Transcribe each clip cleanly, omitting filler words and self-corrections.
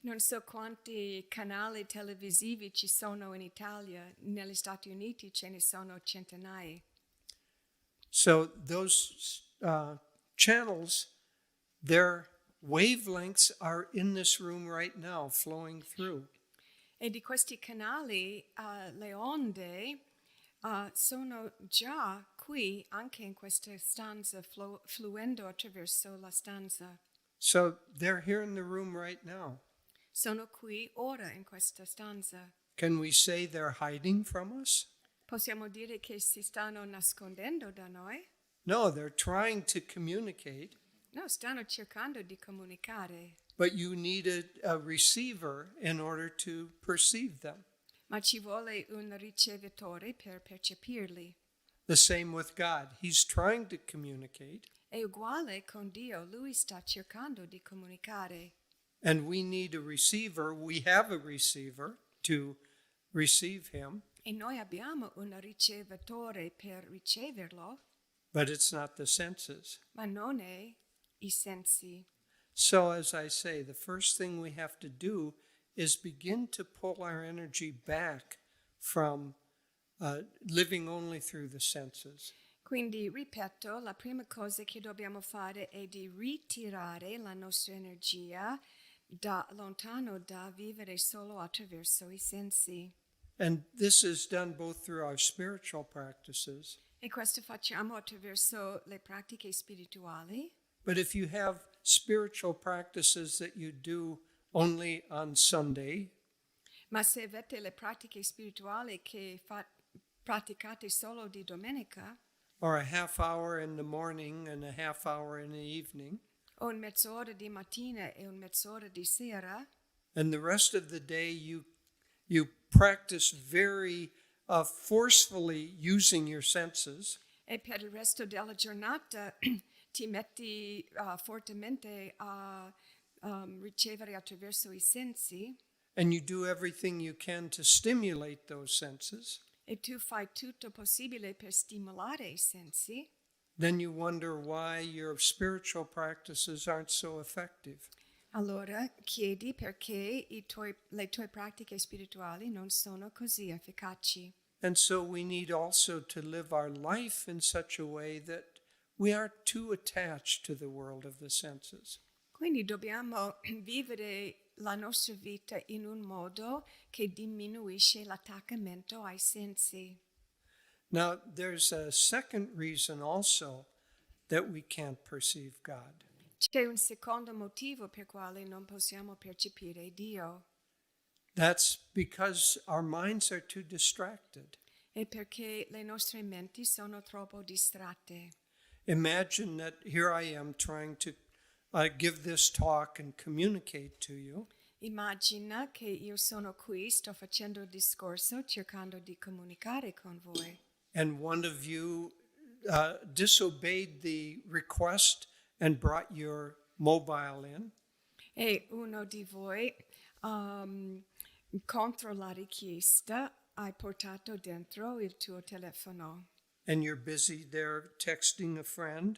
Non so quanti canali televisivi ci sono in Italia, negli Stati Uniti ce ne sono centinaia. So those channels, their wavelengths are in this room right now, flowing through. E di questi canali le onde sono già qui, anche in questa stanza, fluendo attraverso la stanza. So they're here in the room right now. Sono qui ora in questa stanza. Can we say they're hiding from us? Possiamo dire che si stanno nascondendo da noi? No, they're trying to communicate. No, stanno cercando di comunicare. But you need a receiver in order to perceive them. Ma ci vuole un ricevitore per percepirli. The same with God. He's trying to communicate. È uguale con Dio, Lui sta cercando di comunicare. And we need a receiver. We have a receiver to receive him. E noi abbiamo un ricevitore per riceverlo, But it's not the senses. ma non è i sensi. So as I say, the first thing we have to do is begin to pull our energy back from living only through the senses. Quindi, ripeto, la prima cosa che dobbiamo fare è di ritirare la nostra energia lontano da vivere solo attraverso i sensi. And this is done both through our spiritual practices. E questo facciamo attraverso le pratiche spirituali. But if you have spiritual practices that you do only on Sunday, Ma se avete le pratiche spirituali che praticate solo di domenica, or a half hour in the morning and a half hour in the evening, o un mezz'ora di mattina e un mezz'ora di sera, and the rest of the day you practice very forcefully using your senses, e per il resto della giornata ti metti fortemente a ricevere attraverso i sensi, and you do everything you can to stimulate those senses, e tu fai tutto possibile per stimolare i sensi, then you wonder why your spiritual practices aren't so effective. allora chiedi perché le tue pratiche spirituali non sono così efficaci. And so we need also to live our life in such a way that we aren't too attached to the world of the senses. Quindi dobbiamo vivere la nostra vita in un modo che diminuisce l'attaccamento ai sensi. Now, there's a second reason also that we can't perceive God. C'è un secondo motivo per quale non possiamo percepire Dio. That's because our minds are too distracted. È perché le nostre menti sono troppo distratte. Imagine that here I am trying to give this talk and communicate to you. Immagina che io sono qui, sto facendo il discorso, cercando di comunicare con voi. And one of you disobeyed the request and brought your mobile in. E uno di voi, contro la richiesta, hai portato dentro il tuo telefono. And you're busy there texting a friend.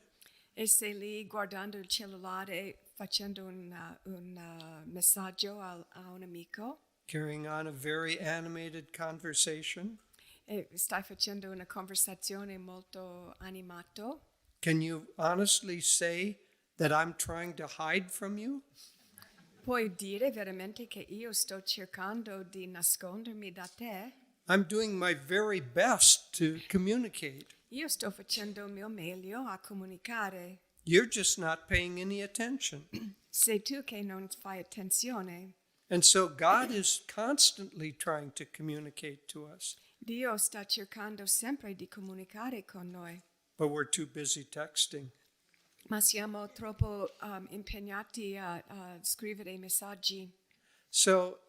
E sei lì guardando il cellulare, facendo un messaggio a un amico. Carrying on a very animated conversation. E stai facendo una conversazione molto animata. Can you honestly say that I'm trying to hide from you? Puoi dire veramente che io sto cercando di nascondermi da te? I'm doing my very best to communicate. Io sto facendo il mio meglio a comunicare. You're just not paying any attention. Sei tu che non fai attenzione. And so God is constantly trying to communicate to us. Dio sta cercando sempre di comunicare con noi. But we're too busy texting. Ma siamo troppo impegnati a scrivere messaggi. So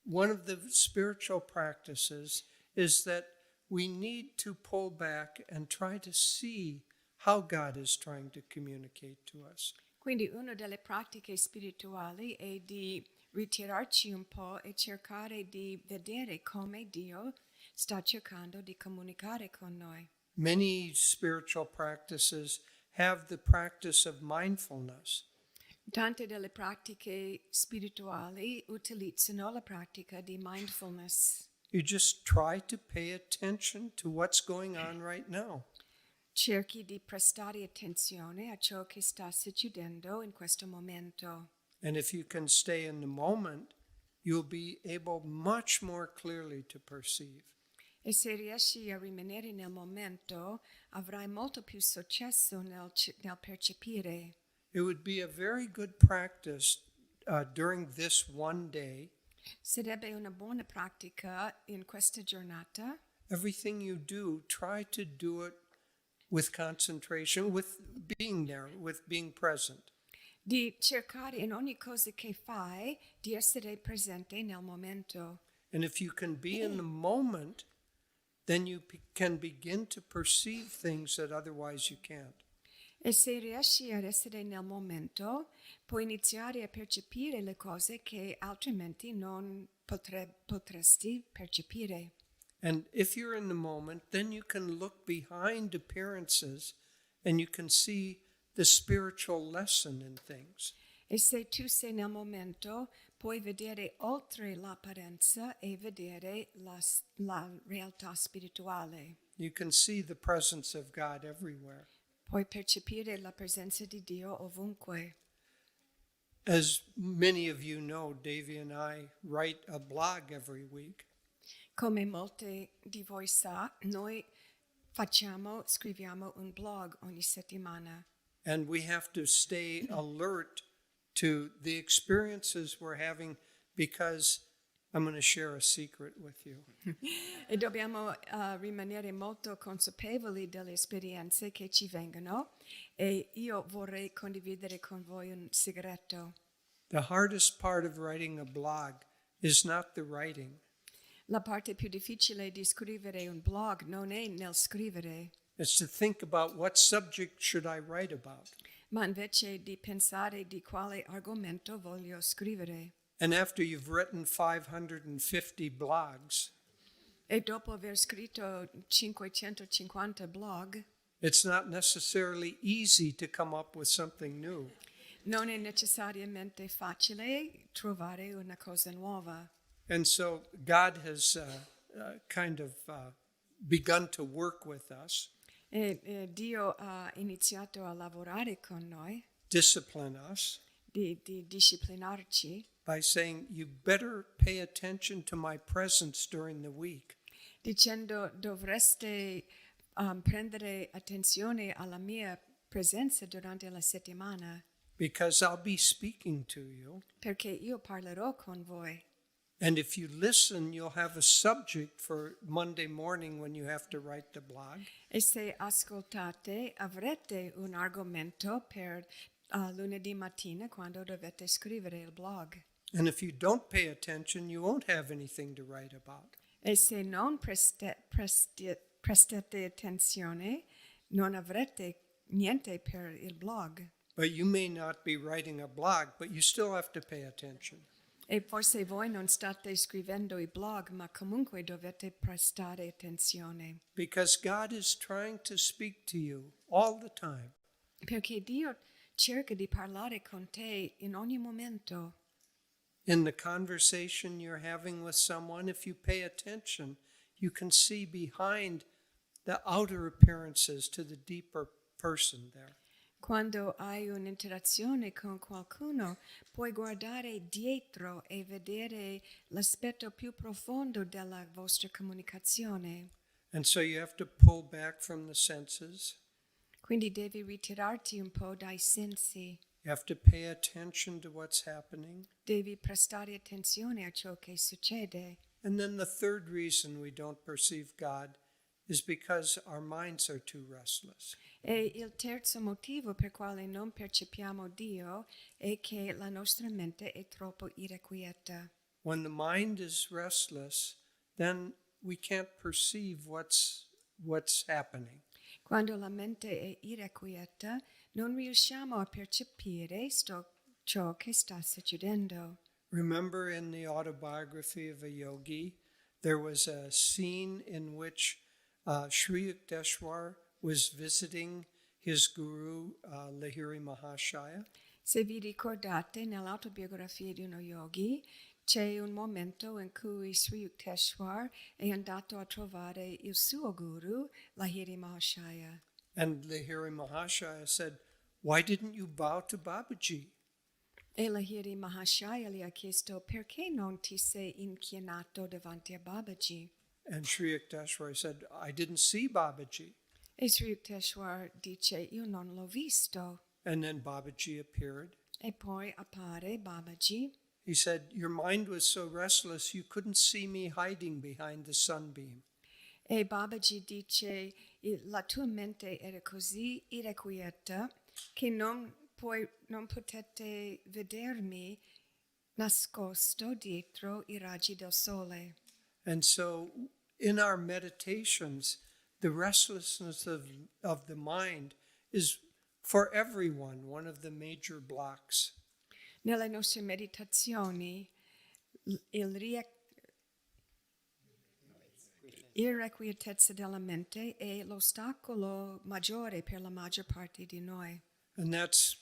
one of the spiritual practices is that we need to pull back and try to see how God is trying to communicate to us. Quindi una delle pratiche spirituali è di ritirarci un po' e cercare di vedere come Dio sta cercando di comunicare con noi. Many spiritual practices have the practice of mindfulness. Tante delle pratiche spirituali utilizzano la pratica di mindfulness. You just try to pay attention to what's going on right now. Cerchi di prestare attenzione a ciò che sta succedendo in questo momento. And if you can stay in the moment, you'll be able much more clearly to perceive. E se riesci a rimanere nel momento, avrai molto più successo nel percepire. It would be a very good practice during this one day. Sarebbe una buona pratica in questa giornata. Everything you do, try to do it with concentration, with being there, with being present. Di cercare in ogni cosa che fai di essere presente nel momento. And if you can be in the moment, then you can begin to perceive things that otherwise you can't. E se riesci ad essere nel momento, puoi iniziare a percepire le cose che altrimenti non potresti percepire. And if you're in the moment, then you can look behind appearances and you can see the spiritual lesson in things. E se tu sei nel momento, puoi vedere oltre l'apparenza e vedere la realtà spirituale. You can see the presence of God everywhere. Puoi percepire la presenza di Dio ovunque. As many of you know, Davy and I write a blog every week. Come molti di voi sa, noi scriviamo un blog ogni settimana. And we have to stay alert to the experiences we're having because I'm going to share a secret with you. E dobbiamo rimanere molto consapevoli delle esperienze che ci vengono e io vorrei condividere con voi un segreto. The hardest part of writing a blog is not the writing. La parte più difficile di scrivere un blog non è nel scrivere, It's to think about what subject should I write about. ma invece di pensare di quale argomento voglio scrivere. And after you've written 550 blogs, E dopo aver scritto 550 blog, it's not necessarily easy to come up with something new. non è necessariamente facile trovare una cosa nuova. And so God has begun to work with us, E Dio ha iniziato a lavorare con noi, discipline us, di disciplinarci, by saying, you better pay attention to my presence during the week. dicendo dovreste prendere attenzione alla mia presenza durante la settimana, Because I'll be speaking to you. perché io parlerò con voi. And if you listen, you'll have a subject for Monday morning when you have to write the blog. E se ascoltate avrete un argomento per lunedì mattina quando dovete scrivere il blog. And if you don't pay attention, you won't have anything to write about. E se non prestate attenzione, non avrete niente per il blog. But you may not be writing a blog, but you still have to pay attention. E forse voi non state scrivendo i blog, ma comunque dovete prestare attenzione. Because God is trying to speak to you all the time. Perché Dio cerca di parlare con te in ogni momento. In the conversation you're having with someone, if you pay attention, you can see behind the outer appearances to the deeper person there. Quando hai un'interazione con qualcuno, puoi guardare dietro e vedere l'aspetto più profondo della vostra comunicazione. And so you have to pull back from the senses. Quindi devi ritirarti un po' dai sensi. You have to pay attention to what's happening. Devi prestare attenzione a ciò che succede. And then the third reason we don't perceive God is because our minds are too restless. E il terzo motivo per quale non percepiamo Dio è che la nostra mente è troppo irrequieta. When the mind is restless, then we can't perceive what's happening. Quando la mente è irrequieta, non riusciamo a percepire ciò che sta succedendo. Remember in the autobiography of a yogi, there was a scene in which Sri Yukteswar was visiting his guru, Lahiri Mahashaya. Se vi ricordate, nell'autobiografia di uno yogi c'è un momento in cui Sri Yukteswar è andato a trovare il suo guru, Lahiri Mahashaya. And Lahiri Mahashaya said, "Why didn't you bow to Babaji?" E Lahiri Mahashaya gli ha chiesto perché non ti sei inchinato davanti a Babaji. And Sri Yukteswar said, "I didn't see Babaji." E Sri Yukteswar dice, io non l'ho visto. And then Babaji appeared. E poi appare Babaji. He said, "Your mind was so restless you couldn't see me hiding behind the sunbeam." E Babaji dice, la tua mente era così irrequieta che non potete vedermi nascosto dietro i raggi del sole. And so in our meditations, the restlessness of the mind is for everyone one of the major blocks. Nelle nostre meditazioni, l'irrequietezza della mente è l'ostacolo maggiore per la maggior parte di noi. And that's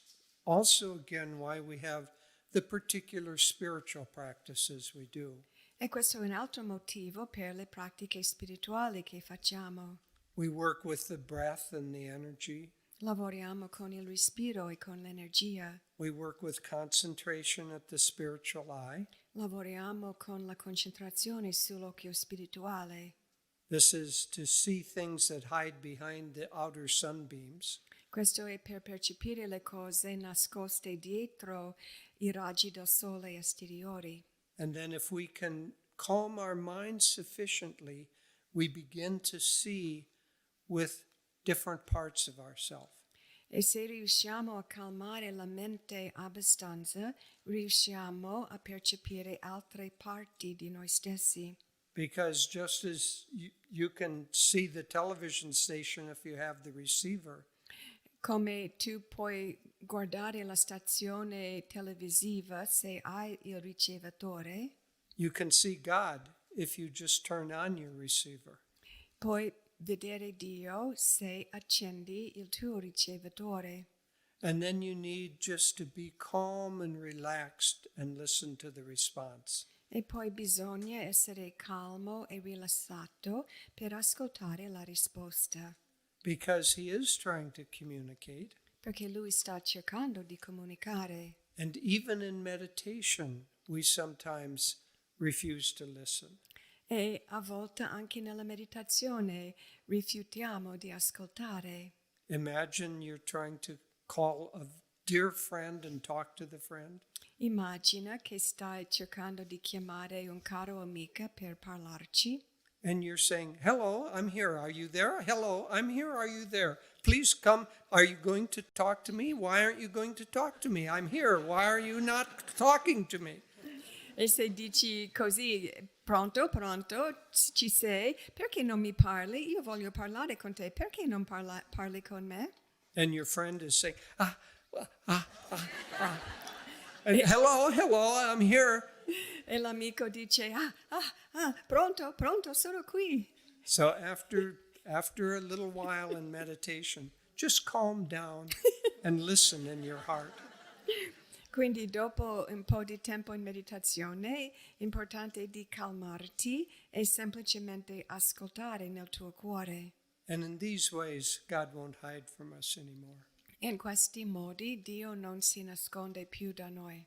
also, again, why we have the particular spiritual practices we do. E questo è un altro motivo per le pratiche spirituali che facciamo. We work with the breath and the energy. Lavoriamo con il respiro e con l'energia. We work with concentration at the spiritual eye. Lavoriamo con la concentrazione sull'occhio spirituale. This is to see things that hide behind the outer sunbeams. Questo è per percepire le cose nascoste dietro i raggi del sole esteriori. And then if we can calm our mind sufficiently, we begin to see with different parts of ourselves. E se riusciamo a calmare la mente abbastanza, riusciamo a percepire altre parti di noi stessi. Because just as you can see the television station if you have the receiver, Come tu puoi guardare la stazione televisiva se hai il ricevitore, you can see God if you just turn on your receiver. puoi vedere Dio se accendi il tuo ricevitore. And then you need just to be calm and relaxed and listen to the response. E poi bisogna essere calmo e rilassato per ascoltare la risposta, Because he is trying to communicate. perché lui sta cercando di comunicare. And even in meditation, we sometimes refuse to listen. E a volte anche nella meditazione rifiutiamo di ascoltare. Imagine you're trying to call a dear friend and talk to the friend. Immagina che stai cercando di chiamare un caro amico per parlarci. And you're saying, "Hello, I'm here. Are you there? Hello, I'm here. Are you there? Please come. Are you going to talk to me? Why aren't you going to talk to me? I'm here. Why are you not talking to me?" E se dici così, pronto, ci sei? Perché non mi parli? Io voglio parlare con te. Perché non parli con me? And your friend is saying, And hello, I'm here. E l'amico dice, pronto, sono qui. So after a little while in meditation, just calm down and listen in your heart. Quindi dopo un po' di tempo in meditazione, è importante di calmarti e semplicemente ascoltare nel tuo cuore. And in these ways, God won't hide from us anymore. In questi modi Dio non si nasconde più da noi.